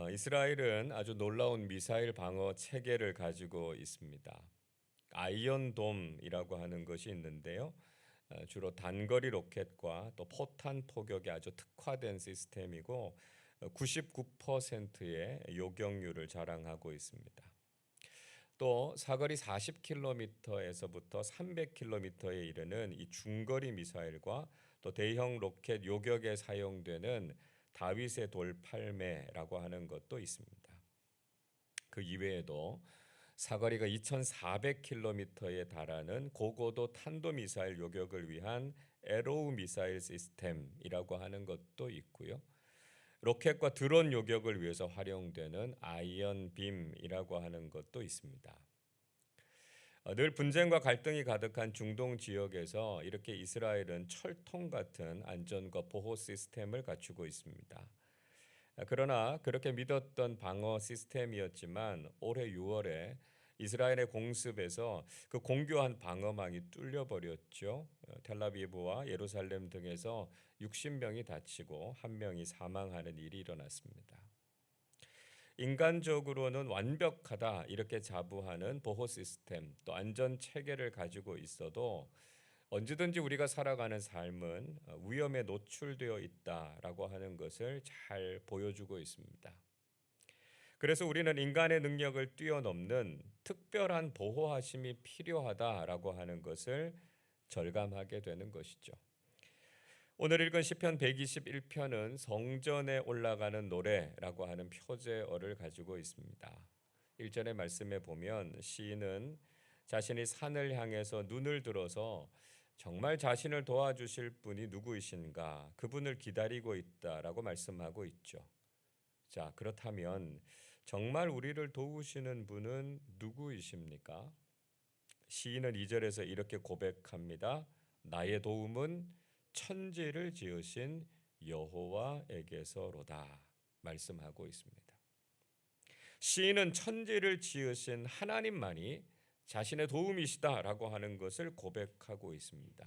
이스라엘은 아주 놀라운 미사일 방어 체계를 가지고 있습니다. 아이언돔이라고 하는 것이 있는데요. 주로 단거리 로켓과 또 포탄 포격에 아주 특화된 시스템이고 99%의 요격률을 자랑하고 있습니다. 또 사거리 40km에서부터 300km에 이르는 이 중거리 미사일과 또 대형 로켓 요격에 사용되는 다윗의 돌팔매라고 하는 것도 있습니다. 그 이외에도 사거리가 2,400km에 달하는 고고도 탄도미사일 요격을 위한 에로우 미사일 시스템이라고 하는 것도 있고요. 로켓과 드론 요격을 위해서 활용되는 아이언빔이라고 하는 것도 있습니다. 늘 분쟁과 갈등이 가득한 중동 지역에서 이렇게 이스라엘은 철통 같은 안전과 보호 시스템을 갖추고 있습니다. 그러나 그렇게 믿었던 방어 시스템이었지만 올해 6월에 이스라엘의 공습에서 그 공교한 방어망이 뚫려버렸죠. 텔아비브와 예루살렘 등에서 60명이 다치고 1명이 사망하는 일이 일어났습니다. 인간적으로는 완벽하다 이렇게 자부하는 보호 시스템 또 안전 체계를 가지고 있어도 언제든지 우리가 살아가는 삶은 위험에 노출되어 있다라고 하는 것을 잘 보여주고 있습니다. 그래서 우리는 인간의 능력을 뛰어넘는 특별한 보호하심이 필요하다라고 하는 것을 절감하게 되는 것이죠. 오늘 읽은 시편 121편은 성전에 올라가는 노래라고 하는 표제어를 가지고 있습니다. 1절의 말씀에 보면 시인은 자신이 산을 향해서 눈을 들어서 정말 자신을 도와주실 분이 누구이신가 그분을 기다리고 있다라고 말씀하고 있죠. 자, 그렇다면 정말 우리를 도우시는 분은 누구이십니까? 시인은 2절에서 이렇게 고백합니다. 나의 도움은 천지를 지으신 여호와에게서로다 말씀하고 있습니다. 시인은 천지를 지으신 하나님만이 자신의 도움이시다라고 하는 것을 고백하고 있습니다.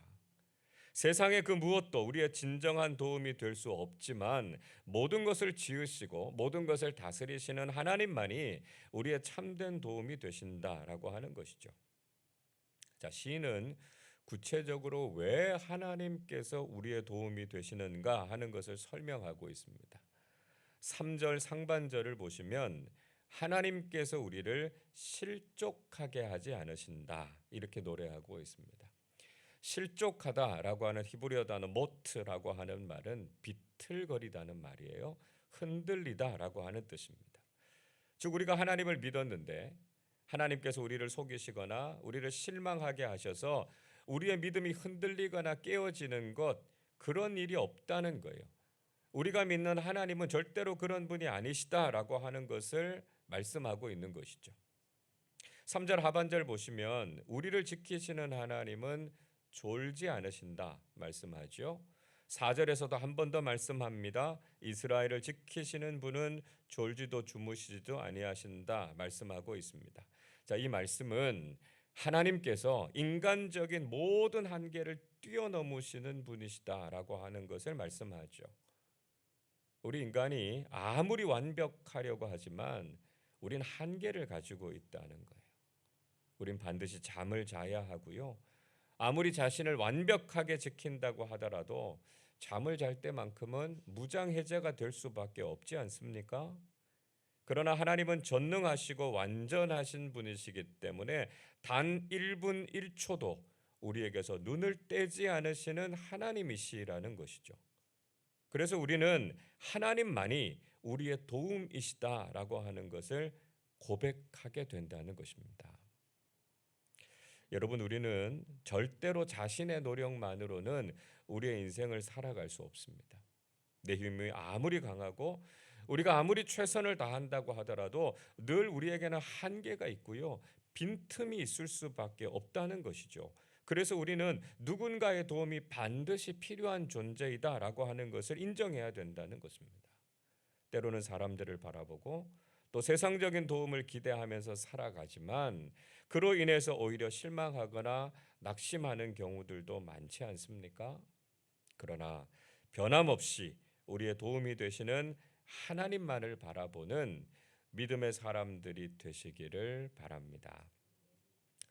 세상의 그 무엇도 우리의 진정한 도움이 될 수 없지만 모든 것을 지으시고 모든 것을 다스리시는 하나님만이 우리의 참된 도움이 되신다라고 하는 것이죠. 자, 시인은 구체적으로 왜 하나님께서 우리의 도움이 되시는가 하는 것을 설명하고 있습니다. 3절 상반절을 보시면 하나님께서 우리를 실족하게 하지 않으신다 이렇게 노래하고 있습니다. 실족하다라고 하는 히브리어 단어 모트라고 하는 말은 비틀거리다는 말이에요. 흔들리다라고 하는 뜻입니다. 즉 우리가 하나님을 믿었는데 하나님께서 우리를 속이시거나 우리를 실망하게 하셔서 우리의 믿음이 흔들리거나 깨어지는 것 그런 일이 없다는 거예요. 우리가 믿는 하나님은 절대로 그런 분이 아니시다라고 하는 것을 말씀하고 있는 것이죠. 3절 하반절 보시면 우리를 지키시는 하나님은 졸지 않으신다 말씀하죠. 4절에서도 한 번 더 말씀합니다. 이스라엘을 지키시는 분은 졸지도 주무시지도 아니하신다 말씀하고 있습니다. 자, 이 말씀은 하나님께서 인간적인 모든 한계를 뛰어넘으시는 분이시다라고 하는 것을 말씀하죠. 우리 인간이 아무리 완벽하려고 하지만 우린 한계를 가지고 있다는 거예요. 우린 반드시 잠을 자야 하고요. 아무리 자신을 완벽하게 지킨다고 하더라도 잠을 잘 때만큼은 무장해제가 될 수밖에 없지 않습니까? 그러나 하나님은 전능하시고 완전하신 분이시기 때문에 단 1분 1초도 우리에게서 눈을 떼지 않으시는 하나님이시라는 것이죠. 그래서 우리는 하나님만이 우리의 도움이시다라고 하는 것을 고백하게 된다는 것입니다. 여러분, 우리는 절대로 자신의 노력만으로는 우리의 인생을 살아갈 수 없습니다. 내 힘이 아무리 강하고 우리가 아무리 최선을 다한다고 하더라도 늘 우리에게는 한계가 있고요. 빈틈이 있을 수밖에 없다는 것이죠. 그래서 우리는 누군가의 도움이 반드시 필요한 존재이다라고 하는 것을 인정해야 된다는 것입니다. 때로는 사람들을 바라보고 또 세상적인 도움을 기대하면서 살아가지만 그로 인해서 오히려 실망하거나 낙심하는 경우들도 많지 않습니까? 그러나 변함없이 우리의 도움이 되시는 하나님만을 바라보는 믿음의 사람들이 되시기를 바랍니다.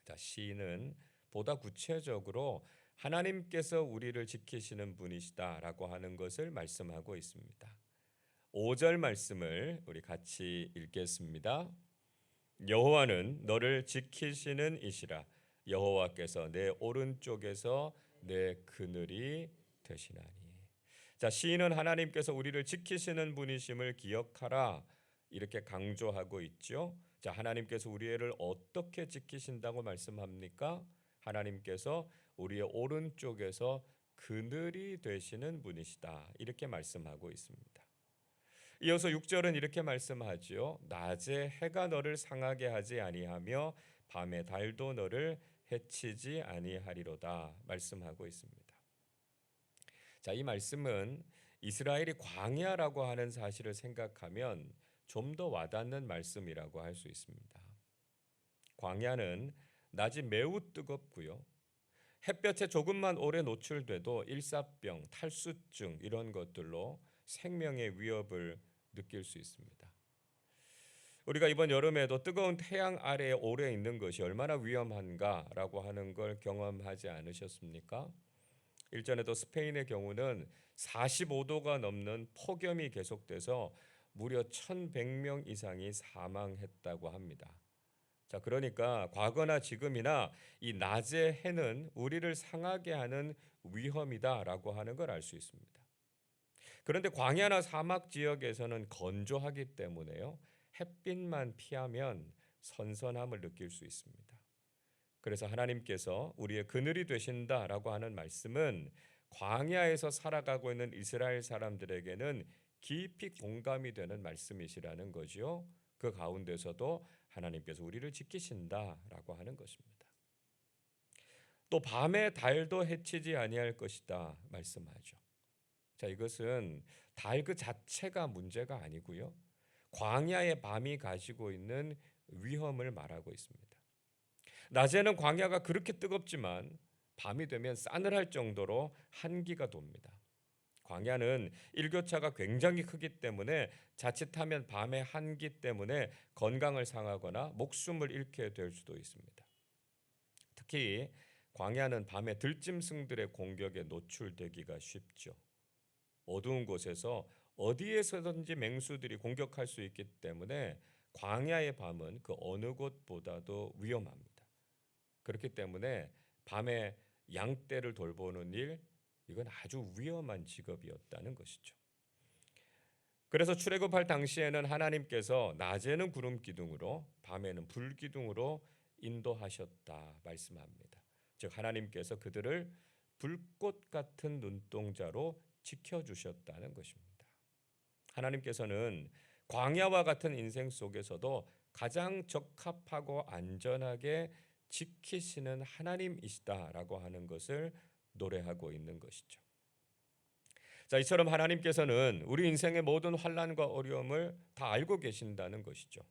자, 시인은 보다 구체적으로 하나님께서 우리를 지키시는 분이시다라고 하는 것을 말씀하고 있습니다. 5절 말씀을 우리 같이 읽겠습니다. 여호와는 너를 지키시는 이시라. 여호와께서 내 오른쪽에서 내 그늘이 되시나니. 자, 시인은 하나님께서 우리를 지키시는 분이심을 기억하라 이렇게 강조하고 있죠. 자, 하나님께서 우리를 어떻게 지키신다고 말씀합니까? 하나님께서 우리의 오른쪽에서 그늘이 되시는 분이시다 이렇게 말씀하고 있습니다. 이어서 6절은 이렇게 말씀하지요. 낮에 해가 너를 상하게 하지 아니하며 밤에 달도 너를 해치지 아니하리로다 말씀하고 있습니다. 자, 이 말씀은 이스라엘이 광야라고 하는 사실을 생각하면 좀 더 와닿는 말씀이라고 할 수 있습니다. 광야는 낮이 매우 뜨겁고요. 햇볕에 조금만 오래 노출돼도 일사병, 탈수증 이런 것들로 생명의 위협을 느낄 수 있습니다. 우리가 이번 여름에도 뜨거운 태양 아래에 오래 있는 것이 얼마나 위험한가라고 하는 걸 경험하지 않으셨습니까? 일전에도 스페인의 경우는 45도가 넘는 폭염이 계속돼서 무려 1,100명 이상이 사망했다고 합니다. 자, 그러니까 과거나 지금이나 이 낮의 해는 우리를 상하게 하는 위험이다라고 하는 걸 알 수 있습니다. 그런데 광야나 사막 지역에서는 건조하기 때문에요. 햇빛만 피하면 선선함을 느낄 수 있습니다. 그래서 하나님께서 우리의 그늘이 되신다라고 하는 말씀은 광야에서 살아가고 있는 이스라엘 사람들에게는 깊이 공감이 되는 말씀이시라는 거지요. 그 가운데서도 하나님께서 우리를 지키신다라고 하는 것입니다. 또 밤에 달도 해치지 아니할 것이다 말씀하죠. 자, 이것은 달 그 자체가 문제가 아니고요. 광야의 밤이 가지고 있는 위험을 말하고 있습니다. 낮에는 광야가 그렇게 뜨겁지만 밤이 되면 싸늘할 정도로 한기가 돕니다. 광야는 일교차가 굉장히 크기 때문에 자칫하면 밤의 한기 때문에 건강을 상하거나 목숨을 잃게 될 수도 있습니다. 특히 광야는 밤에 들짐승들의 공격에 노출되기가 쉽죠. 어두운 곳에서 어디에서든지 맹수들이 공격할 수 있기 때문에 광야의 밤은 그 어느 곳보다도 위험합니다. 그렇기 때문에 밤에 양떼를 돌보는 일, 이건 아주 위험한 직업이었다는 것이죠. 그래서 출애굽할 당시에는 하나님께서 낮에는 구름 기둥으로 밤에는 불 기둥으로 인도하셨다 말씀합니다. 즉 하나님께서 그들을 불꽃 같은 눈동자로 지켜주셨다는 것입니다. 하나님께서는 광야와 같은 인생 속에서도 가장 적합하고 안전하게 지키시는 하나님이시다라고 하는 것을 노래하고 있는 것이죠. 자, 이처럼 하나님께서는 우리 인생의 모든 환난과 어려움을 다 알고 계신다는 것이죠.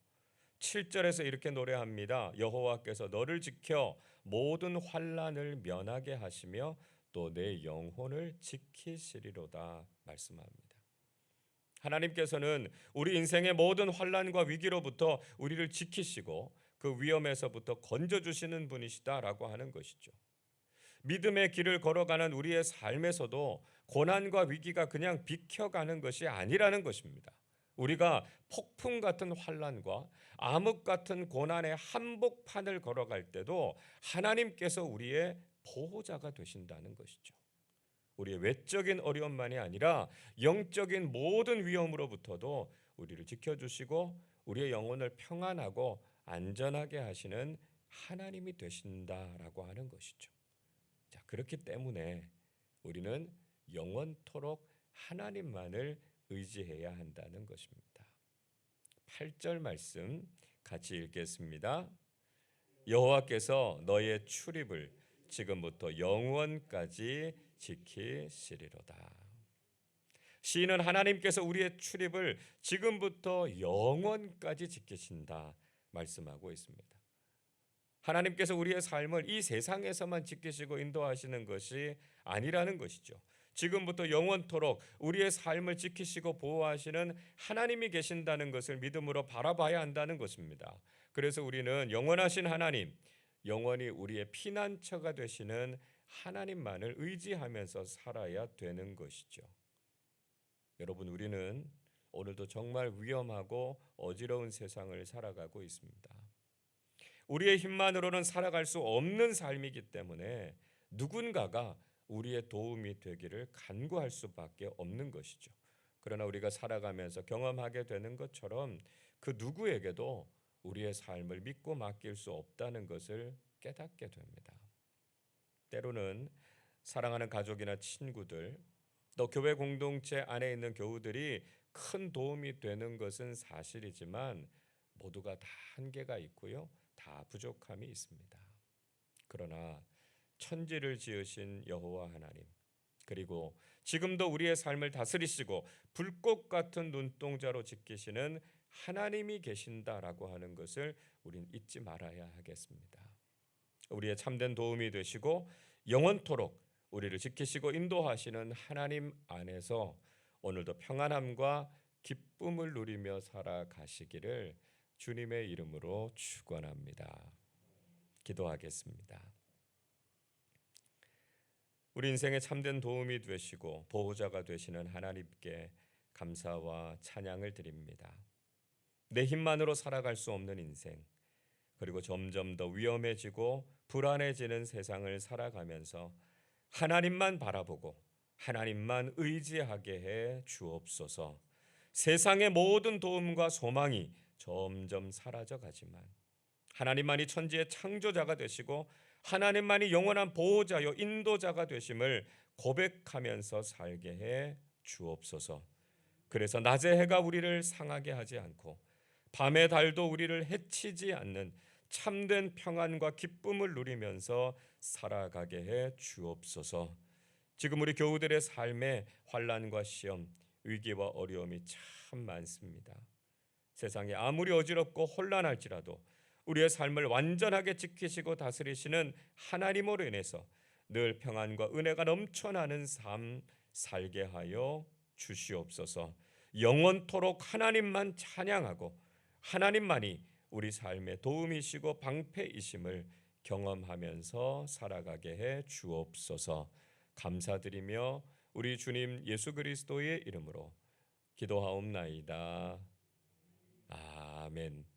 7절에서 이렇게 노래합니다. 여호와께서 너를 지켜 모든 환난을 면하게 하시며 또 내 영혼을 지키시리로다 말씀합니다. 하나님께서는 우리 인생의 모든 환난과 위기로부터 우리를 지키시고 그 위험에서부터 건져주시는 분이시다라고 하는 것이죠. 믿음의 길을 걸어가는 우리의 삶에서도 고난과 위기가 그냥 비켜가는 것이 아니라는 것입니다. 우리가 폭풍 같은 환난과 암흑 같은 고난의 한복판을 걸어갈 때도 하나님께서 우리의 보호자가 되신다는 것이죠. 우리의 외적인 어려움만이 아니라 영적인 모든 위험으로부터도 우리를 지켜주시고 우리의 영혼을 평안하고 안전하게 하시는 하나님이 되신다라고 하는 것이죠. 자, 그렇기 때문에 우리는 영원토록 하나님만을 의지해야 한다는 것입니다. 8절 말씀 같이 읽겠습니다. 여호와께서 너의 출입을 지금부터 영원까지 지키시리로다. 시인은 하나님께서 우리의 출입을 지금부터 영원까지 지키신다 말씀하고 있습니다. 하나님께서 우리의 삶을 이 세상에서만 지키시고 인도하시는 것이 아니라는 것이죠. 지금부터 영원토록 우리의 삶을 지키시고 보호하시는 하나님이 계신다는 것을 믿음으로 바라봐야 한다는 것입니다. 그래서 우리는 영원하신 하나님, 영원히 우리의 피난처가 되시는 하나님만을 의지하면서 살아야 되는 것이죠. 여러분, 우리는 오늘도 정말 위험하고 어지러운 세상을 살아가고 있습니다. 우리의 힘만으로는 살아갈 수 없는 삶이기 때문에 누군가가 우리의 도움이 되기를 간구할 수밖에 없는 것이죠. 그러나 우리가 살아가면서 경험하게 되는 것처럼 그 누구에게도 우리의 삶을 믿고 맡길 수 없다는 것을 깨닫게 됩니다. 때로는 사랑하는 가족이나 친구들, 또 교회 공동체 안에 있는 교우들이 큰 도움이 되는 것은 사실이지만 모두가 다 한계가 있고요. 다 부족함이 있습니다. 그러나 천지를 지으신 여호와 하나님, 그리고 지금도 우리의 삶을 다스리시고 불꽃 같은 눈동자로 지키시는 하나님이 계신다라고 하는 것을 우린 잊지 말아야 하겠습니다. 우리의 참된 도움이 되시고 영원토록 우리를 지키시고 인도하시는 하나님 안에서 오늘도 평안함과 기쁨을 누리며 살아가시기를 주님의 이름으로 축원합니다. 기도하겠습니다. 우리 인생에 참된 도움이 되시고 보호자가 되시는 하나님께 감사와 찬양을 드립니다. 내 힘만으로 살아갈 수 없는 인생, 그리고 점점 더 위험해지고 불안해지는 세상을 살아가면서 하나님만 바라보고 하나님만 의지하게 해 주옵소서. 세상의 모든 도움과 소망이 점점 사라져 가지만 하나님만이 천지의 창조자가 되시고 하나님만이 영원한 보호자요 인도자가 되심을 고백하면서 살게 해 주옵소서. 그래서 낮의 해가 우리를 상하게 하지 않고 밤의 달도 우리를 해치지 않는 참된 평안과 기쁨을 누리면서 살아가게 해 주옵소서. 지금 우리 교우들의 삶에 환난과 시험, 위기와 어려움이 참 많습니다. 세상이 아무리 어지럽고 혼란할지라도 우리의 삶을 완전하게 지키시고 다스리시는 하나님으로 인해서 늘 평안과 은혜가 넘쳐나는 삶 살게 하여 주시옵소서. 영원토록 하나님만 찬양하고 하나님만이 우리 삶의 도움이시고 방패이심을 경험하면서 살아가게 해 주옵소서. 감사드리며 우리 주님 예수 그리스도의 이름으로 기도하옵나이다. 아멘.